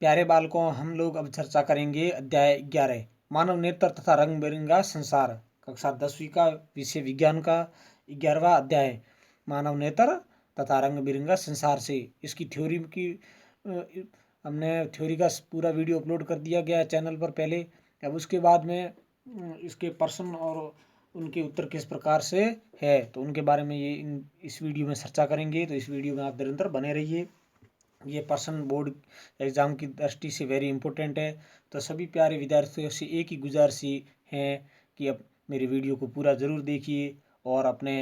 प्यारे बालकों, हम लोग अब चर्चा करेंगे अध्याय 11 मानव नेत्र तथा रंग बिरंगा संसार, कक्षा 10वीं का विषय विज्ञान का 11वां अध्याय मानव नेत्र तथा रंग बिरंगा संसार से। इसकी थ्योरी की हमने थ्योरी का पूरा वीडियो अपलोड कर दिया गया है चैनल पर पहले। अब उसके बाद में इसके प्रश्न और उनके उत्तर किस प्रकार से है तो उनके बारे में इस वीडियो में चर्चा करेंगे। तो इस वीडियो में आप निरंतर बने रहिए। ये प्रश्न बोर्ड एग्ज़ाम की दृष्टि से वेरी इंपॉर्टेंट है। तो सभी प्यारे विद्यार्थियों से एक ही गुजारिश है कि अब मेरे वीडियो को पूरा ज़रूर देखिए और अपने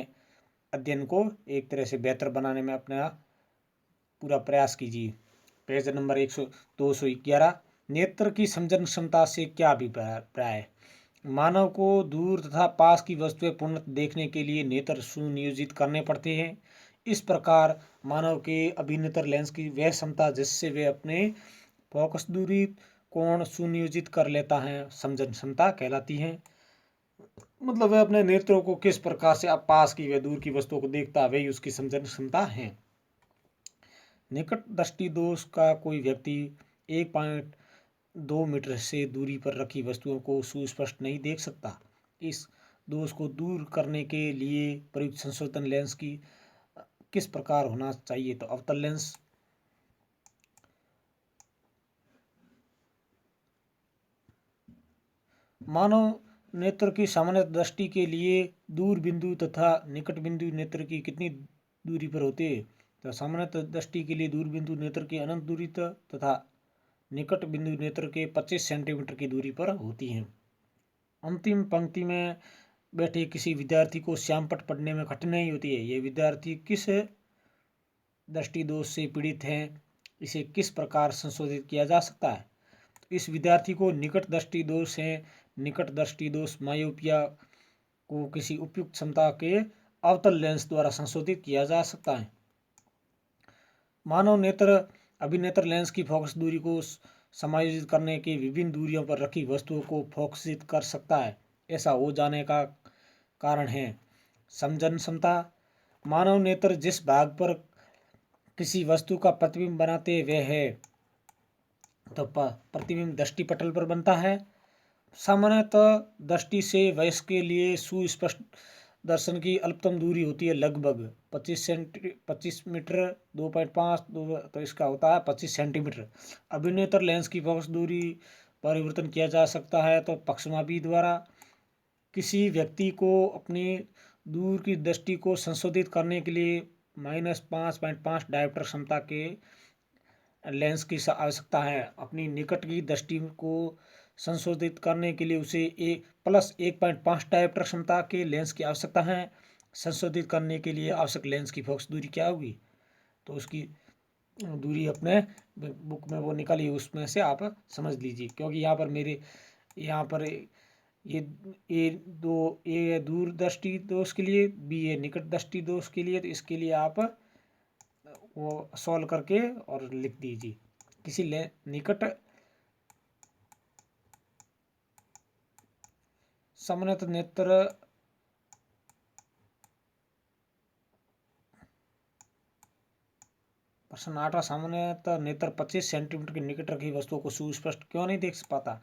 अध्ययन को एक तरह से बेहतर बनाने में अपना पूरा प्रयास कीजिए। पेज नंबर 211 नेत्र की समझन क्षमता से क्या अभिप्राय है। मानव को दूर तथा पास की वस्तुएं पूर्णतः देखने के लिए नेत्र सुनियोजित करने पड़ते हैं। इस प्रकार मानव के अभिनेत्र लेंस की वह क्षमता जिससे वे अपने फोकस दूरी कोण सुनियोजित कर लेता है समझन क्षमता कहलाती है। मतलब वह अपने नेत्रों को किस प्रकार से अब पास की व दूर की वस्तुओं को देखता है, वही उसकी समझन क्षमता है। निकट दृष्टि दोष का कोई व्यक्ति 1.2 मीटर से दूरी पर रखी वस्तुओं को सुस्पष्ट नहीं देख सकता। इस दोष को दूर करने के लिए प्रयुक्त संशोधन लेंस की किस प्रकार होना चाहिए तो अवतल लेंस। मानव नेत्र की सामान्य दृष्टि के लिए दूर बिंदु तथा निकट बिंदु नेत्र की कितनी दूरी पर होते हैं तो सामान्य दृष्टि के लिए दूर बिंदु नेत्र की अनंत दूरी तथा निकट बिंदु नेत्र के 25 सेंटीमीटर की दूरी पर होती हैं। अंतिम पंक्ति में बैठे किसी विद्यार्थी को श्यामपट्ट पढ़ने में कठिनाई होती है। ये विद्यार्थी किस दृष्टि दोष से पीड़ित हैं, इसे किस प्रकार संशोधित किया जा सकता है। इस विद्यार्थी को निकट दृष्टि दोष है। निकट दृष्टि दोष मायोपिया को किसी उपयुक्त क्षमता के अवतल लेंस द्वारा संशोधित किया जा सकता है। मानव नेत्र अभिनेत्र लेंस की फोकस दूरी को समायोजित करने के विभिन्न दूरियों पर रखी वस्तुओं को फोकसित कर सकता है। ऐसा हो जाने का कारण है समझन क्षमता। मानव नेत्र जिस भाग पर किसी वस्तु का प्रतिबिंब बनाते वे है तो प्रतिबिंब दृष्टिपटल पर बनता है। सामान्यतः दृष्टि से वयस्क के लिए सुस्पष्ट दर्शन की अल्पतम दूरी होती है लगभग 25 मीटर 2.5 तो इसका होता है 25 सेंटीमीटर। अभिनेत्र लेंस की फोकस दूरी परिवर्तन किया जा सकता है तो पक्षमापी द्वारा। किसी व्यक्ति को अपनी दूर की दृष्टि को संशोधित करने के लिए -5.5 डायोप्टर क्षमता के लेंस की आवश्यकता है। अपनी निकट की दृष्टि को संशोधित करने के लिए उसे +1.5 डायोप्टर क्षमता के लेंस की आवश्यकता है। संशोधित करने के लिए आवश्यक लेंस की फोकस दूरी क्या होगी तो उसकी दूरी अपने बुक में वो निकाली उसमें से आप समझ लीजिए। क्योंकि यहाँ पर ए दूर दृष्टि दोष के लिए, बी ए निकट दृष्टि दोष के लिए, तो इसके लिए आप वो सॉल्व करके और लिख दीजिए। किसी निकट समन्वित नेत्र प्रश्न 8 सामान्यतः नेत्र 25 सेंटीमीटर के निकट रखी वस्तुओं को सुस्पष्ट क्यों नहीं देख पाता।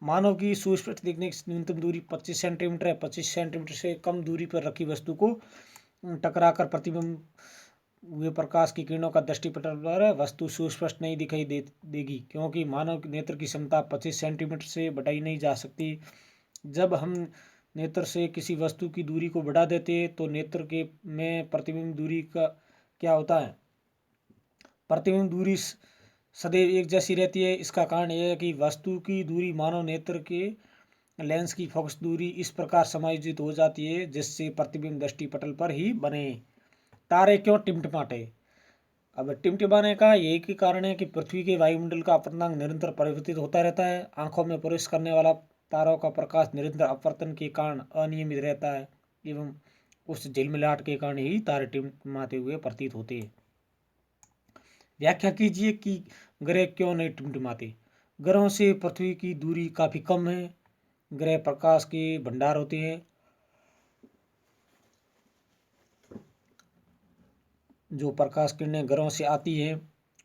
मानव की सुस्पष्ट देखने की न्यूनतम दूरी 25 सेंटीमीटर है। 25 सेंटीमीटर से कम दूरी पर रखी वस्तु को टकराकर प्रतिबिंब हुए प्रकाश की किरणों का दृष्टिपटल पर वस्तु सुस्पष्ट नहीं दिखाई देगी क्योंकि मानव नेत्र की क्षमता 25 सेंटीमीटर से बढ़ाई नहीं जा सकती। जब हम नेत्र से किसी वस्तु की दूरी को बढ़ा देते हैं तो नेत्र के में प्रतिबिंब दूरी का क्या होता है, प्रतिबिंब दूरी सदैव एक जैसी रहती है। इसका कारण यह है कि वस्तु की दूरी मानव नेत्र के लेंस की फोकस दूरी इस प्रकार समायोजित हो जाती है जिससे प्रतिबिंब दृष्टिपटल पर ही बने। तारे क्यों टिमटिमाते। अब टिमटिमाने का यही कारण है कि पृथ्वी के वायुमंडल का अपवर्तनांक निरंतर परिवर्तित होता रहता है। आंखों में प्रवेश करने वाला तारों का प्रकाश निरंतर अपवर्तन के कारण अनियमित रहता है एवं उस झिलमिलाहट के कारण ही तारे टिमटिमाते हुए प्रतीत होते हैं। व्याख्या कीजिए कि ग्रह क्यों नहीं टिमटिमाते। ग्रहों से पृथ्वी की दूरी काफ़ी कम है। ग्रह प्रकाश के भंडार होते हैं। जो प्रकाश किरणें ग्रहों से आती हैं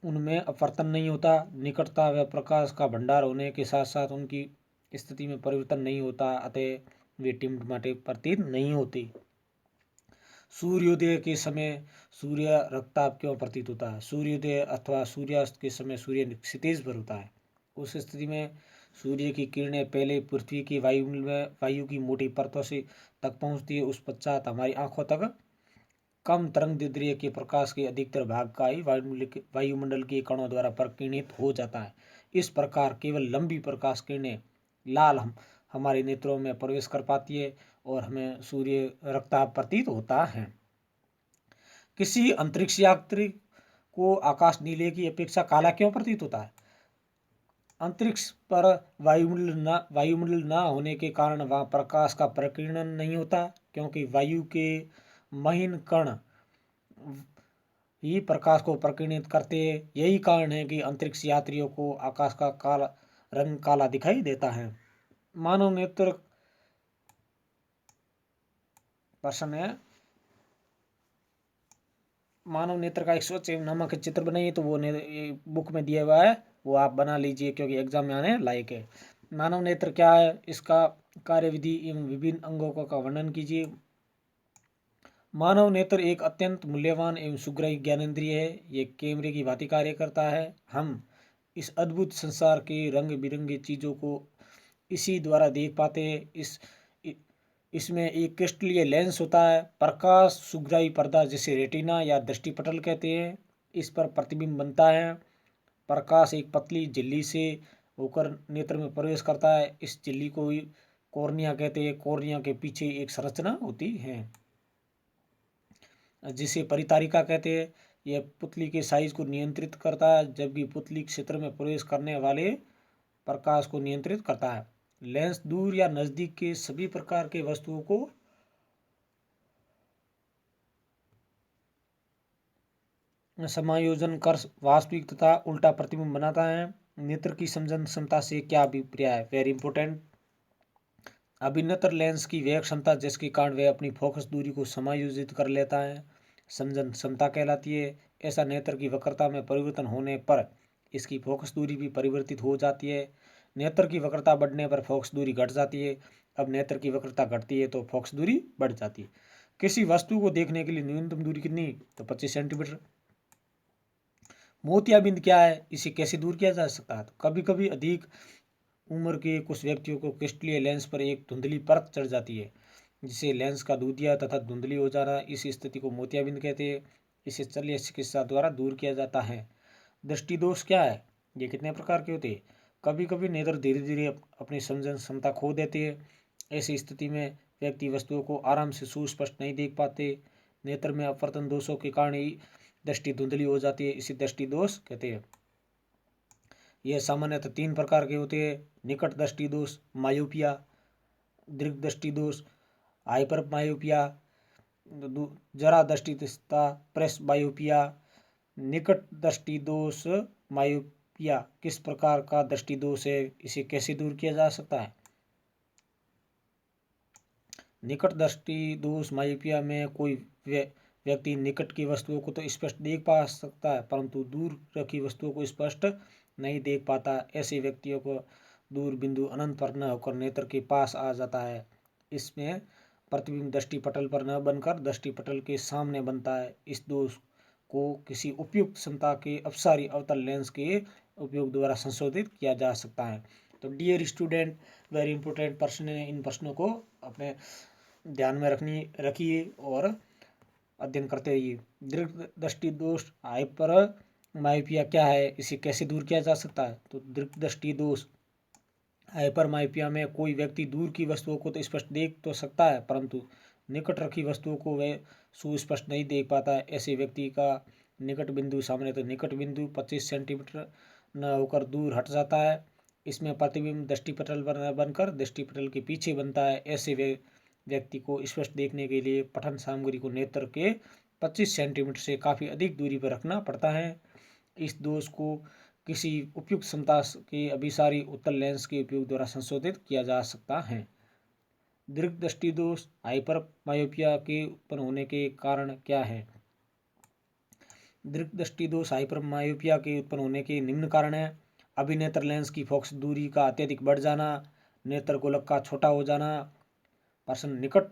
उनमें अपवर्तन नहीं होता। निकटता व प्रकाश का भंडार होने के साथ साथ उनकी स्थिति में परिवर्तन नहीं होता, अतः वे टिमटिमाते प्रतीत नहीं होते। सूर्योदय के समय सूर्य रक्ताभ क्यों प्रतीत होता है? सूर्योदय अथवा सूर्यास्त के समय सूर्य क्षितिज पर होता है। उस स्थिति में सूर्य की किरणें पहले पृथ्वी की वायु की मोटी परतों से तक पहुंचती है। उस पश्चात हमारी आंखों तक कम तरंगदैर्ध्य के प्रकाश के अधिकतर भाग का ही वायुमंडल के कणों द्वारा प्रकीर्णित हो जाता है। इस प्रकार केवल लंबी प्रकाश किरणें लाल हमारे नेत्रों में प्रवेश कर पाती है और हमें सूर्य रक्ताभ प्रतीत होता है। किसी अंतरिक्ष यात्री को आकाश नीले की अपेक्षा काला क्यों प्रतीत होता है? अंतरिक्ष पर वायुमंडल न होने के कारण वहाँ प्रकाश का प्रकीर्णन नहीं होता, क्योंकि वायु के महीन कण ही प्रकाश को प्रकीर्णित करते हैं। यही कारण है कि अंतरिक्ष यात्रियों को आकाश का रंग काला दिखाई देता है। मानव नेत्र प्रश्न है, मानव नेत्र का एक स्वच्छ नामक चित्र बनाइए। तो वो बुक में दिया हुआ है, वो आप बना लीजिए क्योंकि एग्जाम में आने लायक है। मानव नेत्र क्या है, इसका कार्यविधि एवं विभिन्न अंगों का वर्णन कीजिए। मानव नेत्र एक अत्यंत मूल्यवान एवं सुग्राही ज्ञानेंद्रिय है। ये कैमरे की भांति कार्य करता है। हम इस अद्भुत संसार के रंग बिरंगे चीजों को इसी द्वारा देख पाते हैं। इसमें एक क्रिस्टलीय लेंस होता है। प्रकाश सुग्राही पर्दा जिसे रेटिना या दृष्टिपटल कहते हैं, इस पर प्रतिबिंब बनता है। प्रकाश एक पतली झिल्ली से होकर नेत्र में प्रवेश करता है। इस झिल्ली को कॉर्निया कहते हैं। कॉर्निया के पीछे एक संरचना होती है जिसे परितारिका कहते हैं। यह पुतली के साइज को नियंत्रित करता है, जबकि पुतली क्षेत्र में प्रवेश करने वाले प्रकाश को नियंत्रित करता है। लेंस दूर या नजदीक के सभी प्रकार के वस्तुओं को समायोजन कर वास्तविक तथा उल्टा प्रतिबिंब बनाता है। नेत्र की समझन क्षमता से क्या अभिप्राय है? Very important. अभिनेत्र लेंस की वह क्षमता जिसके कारण वह अपनी फोकस दूरी को समायोजित कर लेता है, समझन क्षमता कहलाती है। ऐसा नेत्र की वक्रता में परिवर्तन होने पर इसकी फोकस दूरी भी परिवर्तित हो जाती है। नेत्र की वक्रता बढ़ने पर फोकस दूरी घट जाती है। अब नेत्र की वक्रता घटती है तो फोकस दूरी बढ़ जाती है। किसी वस्तु को देखने के लिए न्यूनतम दूरी कितनी? तो 25 सेंटीमीटर। मोतियाबिंद क्या है, इसे कैसे दूर किया जा सकता है? तो कभी कभी अधिक उम्र के कुछ व्यक्तियों को क्रिस्टलीय लेंस पर एक धुंधली परत चढ़ जाती है, जिसे लेंस का दूधिया तथा धुंधली हो जाना, इस स्थिति को मोतियाबिंद कहते हैं। इसे शल्य चिकित्सा द्वारा दूर किया जाता है। दृष्टि दोष क्या है, ये कितने प्रकार के होते हैं? कभी कभी नेत्र धीरे धीरे अपनी समझन क्षमता खो देते हैं। ऐसी स्थिति में व्यक्ति वस्तुओं को आराम से सुस्पष्ट नहीं देख पाते। नेत्र में अपवर्तन दोषों के कारण ही दृष्टि धुंधली हो जाती है, इसे दृष्टि दोष कहते हैं। यह सामान्यतः 3 प्रकार के होते हैं: निकट दृष्टि दोष, मायोपिया, दीर्घ दृष्टि दोष, हाइपर मायोपिया, जरा दृष्टिता, प्रेस बायोपिया। निकट दृष्टि दोष मायोपिया किस प्रकार का दृष्टि दोष है, इसे कैसे दूर किया जा सकता है? निकट दृष्टि दोष मायोपिया में कोई व्यक्ति निकट की वस्तुओं को तो स्पष्ट देख पा सकता है, परंतु दूर रखी वस्तुओं को स्पष्ट नहीं देख पाता। ऐसे व्यक्तियों को दूर बिंदु अनंत पर न होकर नेत्र के पास आ जाता है। इसमें प्रतिबिंब दृष्टिपटल पर न बनकर दृष्टिपटल के सामने बनता है। इस दोष को किसी उपयुक्त क्षमता के अपसारी अवतल लेंस के उपयोग द्वारा संशोधित किया जा सकता है। तो डियर स्टूडेंट, वेरी इंपॉर्टेंट प्रश्न है। इन प्रश्नों को अपने ध्यान में रखिए और अध्ययन करते रहिए। दीर्घ दृष्टि दोष हाइपर मायोपिया क्या है, इसे कैसे दूर किया जा सकता है? तो दीर्घ दृष्टि दोष हाइपर मायोपिया में कोई व्यक्ति दूर की वस्तुओं को तो स्पष्ट देख तो सकता है, परंतु निकट रखी वस्तुओं को वह सुस्पष्ट नहीं देख पाता है। ऐसे व्यक्ति का निकट बिंदु सामने तो निकट बिंदु 25 सेंटीमीटर न होकर दूर हट जाता है। इसमें प्रतिबिंब दृष्टिपटल पर न बनकर दृष्टिपटल के पीछे बनता है। ऐसे व्यक्ति को स्पष्ट देखने के लिए पठन सामग्री को नेत्र के 25 सेंटीमीटर से काफ़ी अधिक दूरी पर रखना पड़ता है। इस दोष को किसी उपयुक्त क्षमता के अभिसारी उत्तल लेंस के उपयोग द्वारा संशोधित किया जा सकता है। दीर्घ दृष्टि दोष हाइपर मायोपिया के उत्पन्न होने के कारण क्या है? दीर्घ दृष्टि दोष हाइपरमायोपिया के उत्पन्न होने के निम्न कारण है। अभिनेत्र लेंस की फोकस दूरी का अत्यधिक बढ़ जाना, नेत्र गोलक का छोटा हो जाना। प्रश्न, निकट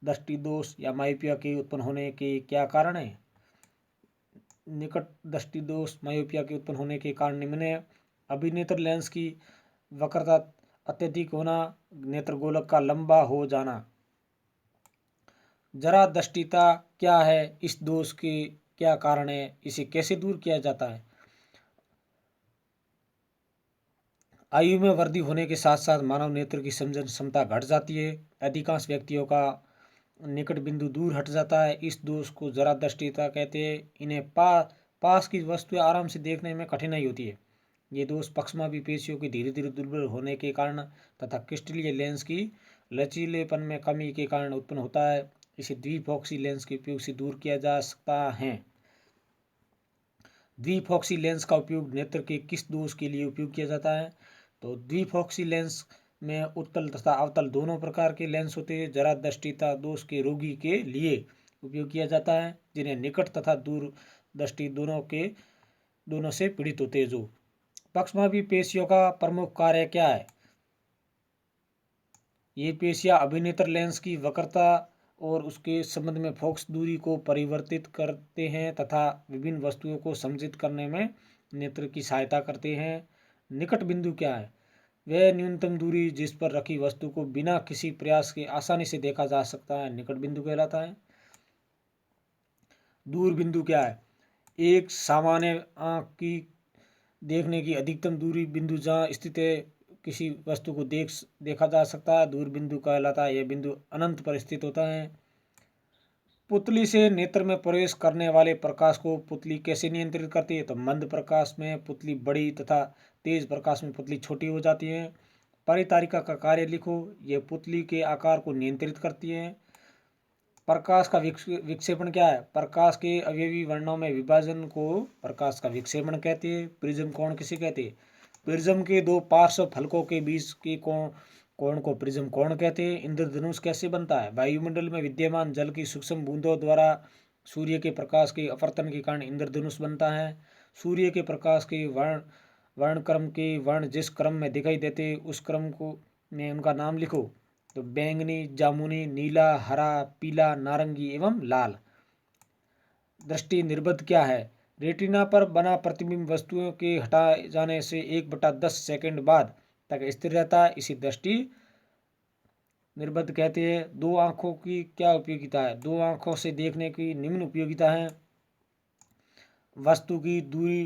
दृष्टि दोष या मायोपिया के उत्पन्न होने के क्या कारण है? निकट दृष्टि दोष मायोपिया के उत्पन्न होने के कारण निम्न है। अभिनेत्र लेंस की वक्रता अत्यधिक होना, नेत्र गोलक का लंबा हो जाना। जरा दृष्टिता क्या है? इस दोष के क्या कारण है? इसे कैसे दूर किया जाता है? आयु में वृद्धि होने के साथ साथ मानव नेत्र की समझन क्षमता घट जाती है। अधिकांश व्यक्तियों का निकट बिंदु दूर हट जाता है। इस दोष को जरा दृष्टिता कहते हैं। इन्हें पास की वस्तुएं आराम से देखने में कठिनाई होती है। ये दोष पक्षमापी पेशियों की धीरे धीरे दुर्बल होने के कारण तथा क्रिस्टलीय लेंस की लचीलेपन में कमी के कारण उत्पन्न होता है। इसे द्विफॉक्सी लेंस के उपयोग से दूर किया जा सकता है। द्विफॉक्सी लेंस का उपयोग नेत्र के किस दोष के लिए उपयोग किया जाता है? तो द्विफॉक्सी लेंस में उत्तल तथा अवतल दोनों प्रकार के लेंस होते हैं। जरा दृष्टिता दोष के रोगी के लिए उपयोग किया जाता है, जिन्हें निकट तथा दूर दृष्टि दोनों से पीड़ित होते हैं। जो पक्षमापी पेशियों का प्रमुख कार्य क्या है? ये पेशियां अभिनेत्र लेंस की वक्रता और उसके संबंध में फोकस दूरी को परिवर्तित करते हैं तथा विभिन्न वस्तुओं को समझित करने में नेत्र की सहायता करते हैं। निकट बिंदु क्या है? वह न्यूनतम दूरी जिस पर रखी वस्तु को बिना किसी प्रयास के आसानी से देखा जा सकता है, निकट बिंदु कहलाता है। दूर बिंदु क्या है? एक सामान्य आंख की देखने की अधिकतम दूरी बिंदु जहाँ स्थित है, किसी वस्तु को देखा जा सकता है, दूर बिंदु कहलाता है। यह बिंदु अनंत पर स्थित होता है। पुतली से नेत्र में प्रवेश करने वाले प्रकाश को पुतली कैसे नियंत्रित करती है? तो मंद प्रकाश में पुतली बड़ी तथा तेज प्रकाश में पुतली छोटी हो जाती है। परितारिका का कार्य लिखो। यह पुतली के आकार को नियंत्रित करती है। प्रकाश का विक्षेपण क्या है? प्रकाश के अवयवी वर्णों में विभाजन को प्रकाश का विक्षेपण कहते हैं। प्रिज्म कोण किसे कहते हैं? प्रिज्म के दो पार्श्व फलकों के बीच के कोण को प्रिज्म कोण कहते हैं। इंद्रधनुष कैसे बनता है? वायुमंडल में विद्यमान जल की सूक्ष्म बूंदों द्वारा सूर्य के प्रकाश के अपवर्तन के कारण इंद्रधनुष बनता है। सूर्य के प्रकाश के वर्णक्रम के वर्ण जिस क्रम में दिखाई देते उस क्रम को में उनका नाम लिखो। तो बैंगनी, जामुनी, नीला, हरा, पीला, नारंगी एवं लाल। दृष्टि निर्बंध क्या है? रेटिना पर बना प्रतिबिंब वस्तुओं के हटाए जाने से 1/10 सेकंड बाद तक स्थिर रहता है। इसी दृष्टि निर्बंध कहते हैं। दो आंखों की क्या उपयोगिता है? दो आंखों से देखने की निम्न उपयोगिता है। वस्तु की दूरी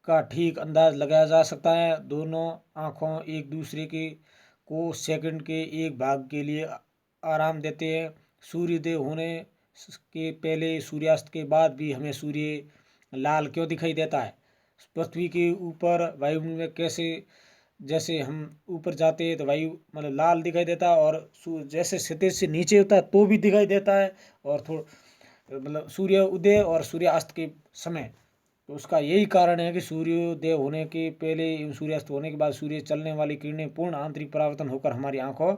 का ठीक अंदाज लगाया जा सकता है। दोनों आंखों एक दूसरे को सेकंड के एक भाग के लिए आराम देते हैं। सूर्योदय होने के पहले, सूर्यास्त के बाद भी हमें सूर्य लाल क्यों दिखाई देता है? पृथ्वी के ऊपर वायुमंडल में कैसे, जैसे हम ऊपर जाते हैं तो वायु मतलब लाल दिखाई देता है, और जैसे क्षितिज से नीचे होता है तो भी दिखाई देता है। और मतलब सूर्य उदय और सूर्यास्त के समय, तो उसका यही कारण है कि सूर्योदय होने के पहले एवं सूर्यास्त होने के बाद सूर्य चलने वाली किरणें पूर्ण आंतरिक परावर्तन होकर हमारी आंखों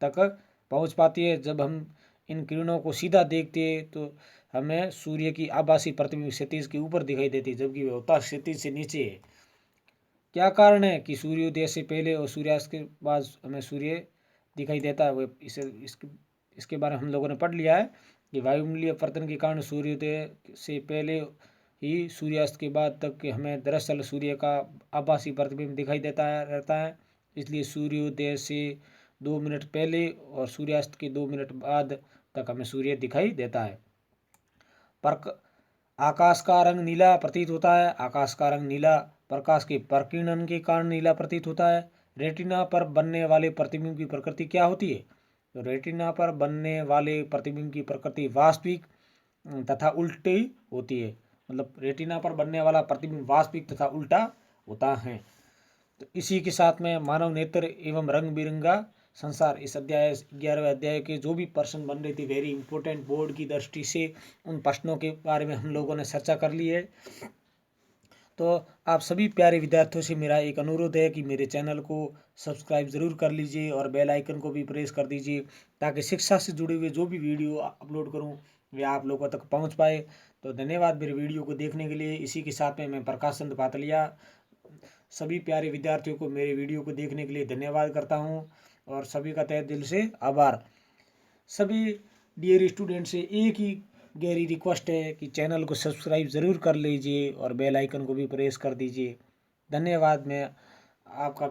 तक पहुंच पाती है। जब हम इन किरणों को सीधा देखते हैं तो हमें सूर्य की आभासी प्रतिबिंब क्षितिज के ऊपर दिखाई देती है, जबकि वह होता क्षितिज से नीचे है। क्या कारण है कि सूर्योदय से पहले और सूर्यास्त के बाद हमें सूर्य दिखाई देता है? वो इसके बारे में हम लोगों ने पढ़ लिया है कि वायुमंडलीय अपवर्तन के कारण सूर्योदय से पहले ही सूर्यास्त के बाद तक के हमें दरअसल सूर्य का आभासी प्रतिबिंब दिखाई रहता है। इसलिए सूर्योदय से 2 मिनट पहले और सूर्यास्त के 2 मिनट बाद तक हमें सूर्य दिखाई देता है। आकाश का रंग नीला प्रतीत होता है। आकाश का रंग नीला प्रकाश के प्रकीर्णन के कारण नीला प्रतीत होता है। रेटिना पर बनने वाले प्रतिबिंब की प्रकृति क्या होती है? तो रेटिना पर बनने वाले प्रतिबिंब की प्रकृति वास्तविक तथा उल्टी होती है। मतलब रेटिना पर बनने वाला प्रतिबिंब वास्तविक तथा उल्टा होता है। तो इसी के साथ में मानव नेत्र एवं रंग बिरंगा संसार, इस अध्याय 11वें अध्याय के जो भी प्रश्न बन रहे थे वेरी इंपॉर्टेंट बोर्ड की दृष्टि से, उन प्रश्नों के बारे में हम लोगों ने चर्चा कर ली है। तो आप सभी प्यारे विद्यार्थियों से मेरा एक अनुरोध है कि मेरे चैनल को सब्सक्राइब ज़रूर कर लीजिए और बेल आइकन को भी प्रेस कर दीजिए, ताकि शिक्षा से जुड़े हुए जो भी वीडियो अपलोड करूं वे आप लोगों तक पहुंच पाए, तो धन्यवाद मेरे वीडियो को देखने के लिए। इसी के साथ में मैं प्रकाश चंद पातलिया सभी प्यारे विद्यार्थियों को मेरे वीडियो को देखने के लिए धन्यवाद करता हूँ और सभी का तहे दिल से आभार। सभी डियर स्टूडेंट से एक ही गहरी रिक्वेस्ट है कि चैनल को सब्सक्राइब ज़रूर कर लीजिए और बेल आइकन को भी प्रेस कर दीजिए। धन्यवाद। मैं आपका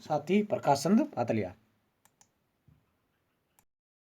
साथी प्रकाश चंद पातलिया।